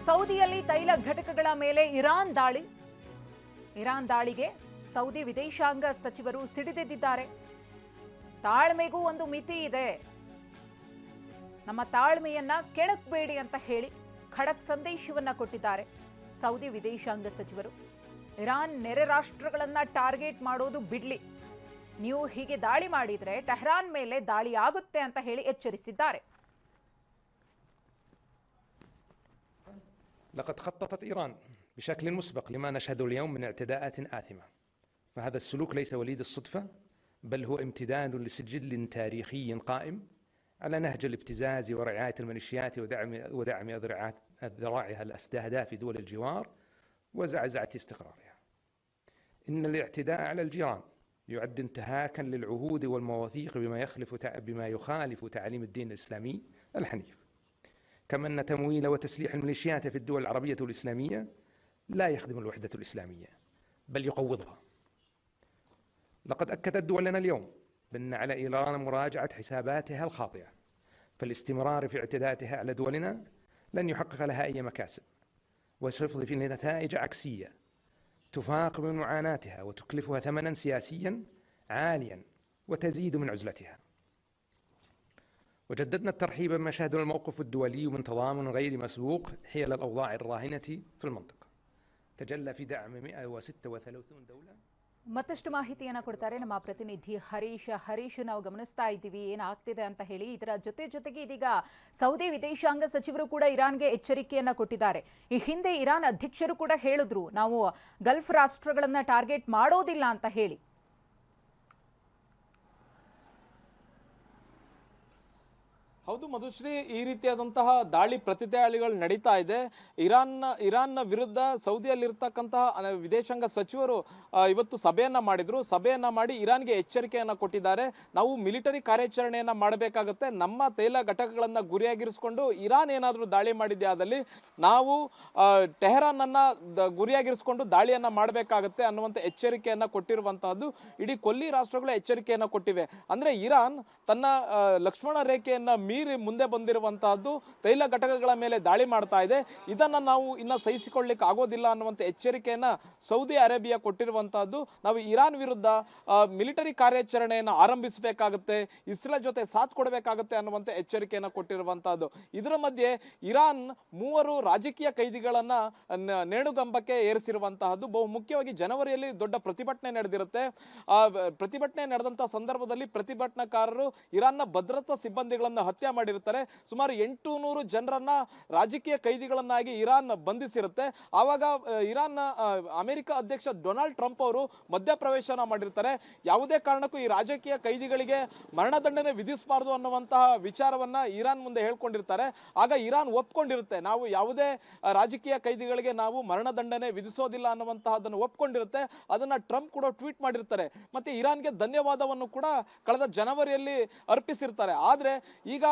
ಸೌದಿಯಲ್ಲಿ ತೈಲ ಘಟಕಗಳ ಮೇಲೆ ಇರಾನ್ ದಾಳಿಗೆ ಸೌದಿ ವಿದೇಶಾಂಗ ಸಚಿವರು ಸಿಡಿದೆದ್ದಿದ್ದಾರೆ. ತಾಳ್ಮೆಗೂ ಒಂದು ಮಿತಿ ಇದೆ, ನಮ್ಮ ತಾಳ್ಮೆಯನ್ನ ಕೆಣಕಬೇಡಿ ಅಂತ ಹೇಳಿ ಖಡಕ್ ಸಂದೇಶವನ್ನ ಕೊಟ್ಟಿದ್ದಾರೆ ಸೌದಿ ವಿದೇಶಾಂಗ ಸಚಿವರು. ಇರಾನ್ ನೆರೆ ರಾಷ್ಟ್ರಗಳನ್ನ ಟಾರ್ಗೆಟ್ ಮಾಡೋದು ಬಿಡ್ಲಿ, ನೀವು ಹೀಗೆ ದಾಳಿ ಮಾಡಿದ್ರೆ ಟೆಹರಾನ್ ಮೇಲೆ ದಾಳಿ ಆಗುತ್ತೆ ಅಂತ ಹೇಳಿ ಎಚ್ಚರಿಸಿದ್ದಾರೆ. لقد خططت إيران بشكل مسبق لما نشهده اليوم من اعتداءات آثمة، فهذا السلوك ليس وليد الصدفة، بل هو امتداد لسجل تاريخي قائم على نهج الابتزاز ورعاية الميليشيات ودعم ذراعها لأهداف دول الجوار وزعزعة استقرارها. إن الاعتداء على الجيران يعد انتهاكا للعهود والمواثيق بما يخالف تعاليم الدين الإسلامي الحنيف. كما أن تمويل وتسليح الميليشيات في الدول العربية والإسلامية لا يخدم الوحدة الإسلامية بل يقوضها. لقد أكدت دولنا اليوم بأن على إيران مراجعة حساباتها الخاطئة، فالاستمرار في اعتداءاتها على دولنا لن يحقق لها أي مكاسب وسيفضي في نتائج عكسية تفاقم من معاناتها وتكلفها ثمنا سياسيا عاليا وتزيد من عزلتها. وجددنا الترحيب بما شهده الموقف الدولي من تضامن غير مسبوق حيال الأوضاع الراهنة في المنطقة تجلى في دعم 136 دولة. ಮತ್ತಷ್ಟು ಮಾಹಿತಿಯನ್ನ ಕೊಡ್ತಾರೆ ನಮ್ಮ ಪ್ರತಿನಿಧಿ ಹರೀಶ್. ನಾವು ಗಮನಿಸ್ತಾ ಇದ್ದೀವಿ ಏನಾಗ್ತಿದೆ ಅಂತ ಹೇಳಿ. ಇದರ ಜೊತೆಗೆ ಇದೀಗ ಸೌದಿ ವಿದೇಶಾಂಗ ಸಚಿವರು ಕೂಡ ಇರಾನ್ಗೆ ಎಚ್ಚರಿಕೆಯನ್ನ ಕೊಟ್ಟಿದ್ದಾರೆ. ಈ ಹಿಂದೆ ಇರಾನ್ ಅಧ್ಯಕ್ಷರು ಕೂಡ ಹೇಳಿದ್ರು, ನಾವು ಗಲ್ಫ್ ರಾಷ್ಟ್ರಗಳನ್ನ ಟಾರ್ಗೆಟ್ ಮಾಡೋದಿಲ್ಲ ಅಂತ ಹೇಳಿ. ಹೌದು ಮಧುಶ್ರೀ, ಈ ರೀತಿಯಾದಂತಹ ದಾಳಿ ಪ್ರತಿದಾಳಿಗಳು ನಡೀತಾ ಇದೆ. ಇರಾನ್ನ ವಿರುದ್ಧ ಸೌದಿಯಲ್ಲಿರ್ತಕ್ಕಂತಹ ವಿದೇಶಾಂಗ ಸಚಿವರು ಇವತ್ತು ಸಭೆಯನ್ನ ಮಾಡಿ ಇರಾನ್ಗೆ ಎಚ್ಚರಿಕೆಯನ್ನ ಕೊಟ್ಟಿದ್ದಾರೆ. ನಾವು ಮಿಲಿಟರಿ ಕಾರ್ಯಾಚರಣೆಯನ್ನ ಮಾಡಬೇಕಾಗುತ್ತೆ, ನಮ್ಮ ತೈಲ ಘಟಕಗಳನ್ನ ಗುರಿಯಾಗಿರಿಸಿಕೊಂಡು ಇರಾನ್ ಏನಾದರೂ ದಾಳಿ ಮಾಡಿದ್ದೆ ಆದಲ್ಲಿ ನಾವು ಟೆಹರಾನ್ ಅನ್ನ ಗುರಿಯಾಗಿರಿಸಿಕೊಂಡು ದಾಳಿಯನ್ನ ಮಾಡಬೇಕಾಗುತ್ತೆ ಅನ್ನುವಂಥ ಎಚ್ಚರಿಕೆಯನ್ನ ಕೊಟ್ಟಿರುವಂತಹದ್ದು. ಇಡೀ ಕೊಲ್ಲಿ ರಾಷ್ಟ್ರಗಳು ಎಚ್ಚರಿಕೆಯನ್ನ ಕೊಟ್ಟಿವೆ. ಅಂದ್ರೆ ಇರಾನ್ ತನ್ನ ಲಕ್ಷ್ಮಣ ರೇಖೆಯನ್ನ ಮೀರಿ ಮುಂದೆ ಬಂದಿರುವಂತಹದ್ದು, ತೈಲ ಘಟಕಗಳ ಮೇಲೆ ದಾಳಿ ಮಾಡ್ತಾ ಇದೆ. ಇದನ್ನ ನಾವು ಇನ್ನ ಸಹಿಸಿಕೊಳ್ಳಿಕ್ಕೆ ಆಗೋದಿಲ್ಲ ಅನ್ನುವಂಥ ಎಚ್ಚರಿಕೆಯನ್ನ ಸೌದಿ ಅರೇಬಿಯಾ ಕೊಟ್ಟಿರುವಂತಹದ್ದು. ನಾವು ಇರಾನ್ ವಿರುದ್ಧ ಮಿಲಿಟರಿ ಕಾರ್ಯಾಚರಣೆಯನ್ನು ಆರಂಭಿಸಬೇಕಾಗುತ್ತೆ, ಇಸ್ರೇಲ್ ಜೊತೆ ಸಾಥ್ ಕೊಡಬೇಕಾಗುತ್ತೆ ಅನ್ನುವಂಥ ಎಚ್ಚರಿಕೆಯನ್ನ ಕೊಟ್ಟಿರುವಂತಹದ್ದು. ಇದರ ಮಧ್ಯೆ ಇರಾನ್ 3 ರಾಜಕೀಯ ಕೈದಿಗಳನ್ನ ನೇಣುಗಂಬಕ್ಕೆ ಏರಿಸಿರುವಂತಹದ್ದು. ಬಹು ಮುಖ್ಯವಾಗಿ ಜನವರಿಯಲ್ಲಿ ದೊಡ್ಡ ಪ್ರತಿಭಟನೆ ನಡೆದಿರುತ್ತೆ. ಪ್ರತಿಭಟನೆ ನಡೆದಂತಹ ಸಂದರ್ಭದಲ್ಲಿ ಪ್ರತಿಭಟನಾಕಾರರು ಇರಾನ್ನ ಭದ್ರತಾ ಸಿಬ್ಬಂದಿಗಳನ್ನ ಹತ್ಯೆ ಮಾಡಿರ್ತಾರೆ. ಸುಮಾರು 800 ಜನರನ್ನ ರಾಜಕೀಯ ಕೈದಿಗಳನ್ನಾಗಿ ಇರಾನ್ ಬಂಧಿಸಿರುತ್ತೆ. ಆವಾಗ ಅಮೆರಿಕ ಅಧ್ಯಕ್ಷ ಡೊನಾಲ್ಡ್ ಟ್ರಂಪ್ ಅವರು ಮಧ್ಯಪ್ರವೇಶನ ಮಾಡಿರ್ತಾರೆ. ಯಾವುದೇ ಕಾರಣಕ್ಕೂ ಈ ರಾಜಕೀಯ ಕೈದಿಗಳಿಗೆ ಮರಣದಂಡನೆ ವಿಧಿಸಬಾರದು ಅನ್ನುವಂತಹ ವಿಚಾರವನ್ನ ಇರಾನ್ ಮುಂದೆ ಹೇಳ್ಕೊಂಡಿರ್ತಾರೆ. ಆಗ ಇರಾನ್ ಒಪ್ಕೊಂಡಿರುತ್ತೆ, ನಾವು ಯಾವುದೇ ರಾಜಕೀಯ ಕೈದಿಗಳಿಗೆ ನಾವು ಮರಣದಂಡನೆ ವಿಧಿಸೋದಿಲ್ಲ ಅನ್ನುವಂತಹದನ್ನು ಒಪ್ಕೊಂಡಿರುತ್ತೆ. ಅದನ್ನ ಟ್ರಂಪ್ ಕೂಡ ಟ್ವೀಟ್ ಮಾಡಿರ್ತಾರೆ. ಮತ್ತೆ ಇರಾನ್ಗೆ ಧನ್ಯವಾದವನ್ನು ಕೂಡ ಕಳೆದ ಜನವರಿಯಲ್ಲಿ ಅರ್ಪಿಸಿರ್ತಾರೆ. ಆದ್ರೆ ಈಗ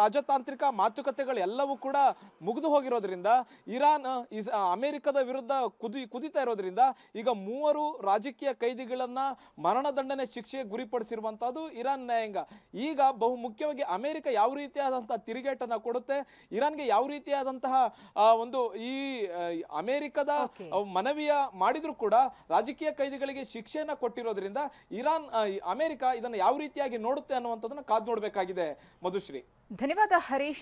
ರಾಜತಾಂತ್ರಿಕ ಮಾತುಕತೆಗಳು ಎಲ್ಲವೂ ಕೂಡ ಮುಗಿದು ಹೋಗಿರೋದ್ರಿಂದ ಇರಾನ್ ಅಮೆರಿಕದ ವಿರುದ್ಧ ಕುದಿತಾ ಇರೋದ್ರಿಂದ ಈಗ 3 ರಾಜಕೀಯ ಕೈದಿಗಳನ್ನ ಮರಣದಂಡನೆ ಶಿಕ್ಷೆಗೆ ಗುರಿಪಡಿಸಿರುವಂತಹದ್ದು ಇರಾನ್ ನ್ಯಾಯಾಂಗ. ಈಗ ಬಹು ಮುಖ್ಯವಾಗಿ ಅಮೆರಿಕ ಯಾವ ರೀತಿಯಾದಂತಹ ತಿರುಗೇಟನ್ನ ಕೊಡುತ್ತೆ, ಇರಾನ್ಗೆ ಯಾವ ರೀತಿಯಾದಂತಹ ಈ ಅಮೆರಿಕದ ಮನವಿಯ ಮಾಡಿದ್ರು ಕೂಡ ರಾಜಕೀಯ ಕೈದಿಗಳಿಗೆ ಶಿಕ್ಷೆಯನ್ನ ಕೊಟ್ಟಿರೋದ್ರಿಂದ ಅಮೆರಿಕ ಇದನ್ನು ಯಾವ ರೀತಿಯಾಗಿ ನೋಡುತ್ತೆ ಅನ್ನುವಂಥದ್ದನ್ನ ಕಾದು ನೋಡಬೇಕಾಗಿದೆ ಮಧುಶ್ರೀ. ಧನ್ಯವಾದ ಹರೀಶ್.